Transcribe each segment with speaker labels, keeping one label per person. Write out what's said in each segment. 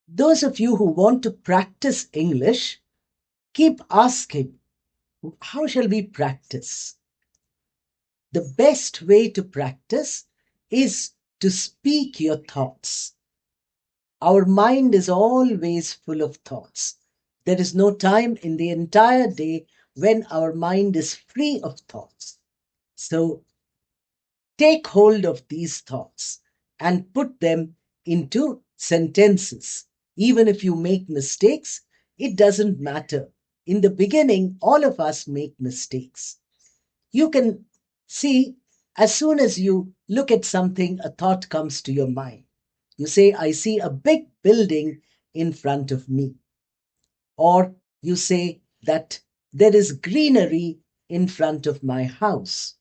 Speaker 1: Those of you who want to practice English, keep asking, how shall we practice? The best way to practice is to speak your thoughts. Our mind is always full of thoughts. There is no time in the entire day when our mind is free of thoughts. So take hold of these thoughts and put them into sentences. Even if you make mistakes, it doesn't matter. In the beginning, all of us make mistakes. You can see, as soon as you look at something, a thought comes to your mind. You say, I see a big building in front of me. Or you say that there is greenery in front of my house.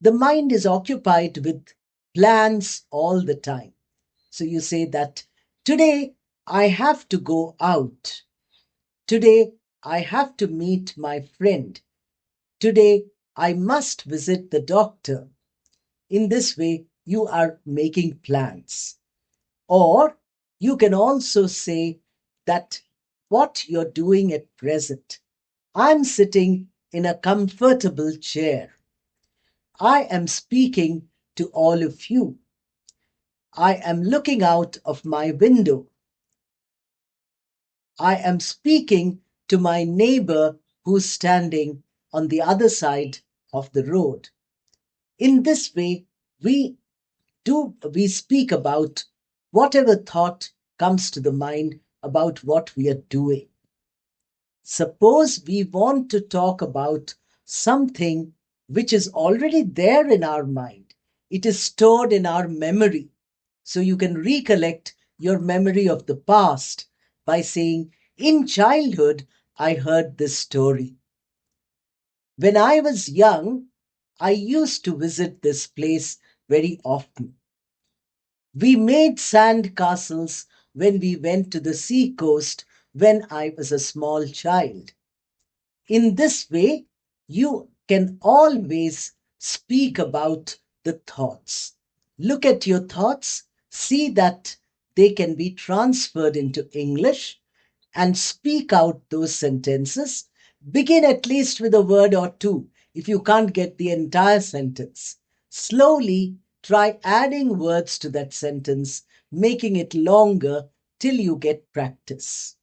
Speaker 1: The mind is occupied with plans all the time. So you say that today I have to go out. Today I have to meet my friend. Today I must visit the doctor. In this way, you are making plans. Or you can also say that what you're doing at present. I'm sitting in a comfortable chair. I am speaking to all of you. I am looking out of my window. I am speaking to my neighbor who's standing on the other side of the road. In this way, we speak about whatever thought comes to the mind about what we are doing. Suppose we want to talk about something which is already there in our mind. It is stored in our memory. So you can recollect your memory of the past by saying, in childhood, I heard this story. When I was young, I used to visit this place very often. We made sand castles when we went to the sea coast when I was a small child. In this way, you can always speak about the thoughts. Look at your thoughts, see that they can be transferred into English, and speak out those sentences. Begin at least with a word or two if you can't get the entire sentence. Slowly try adding words to that sentence, making it longer till you get practice.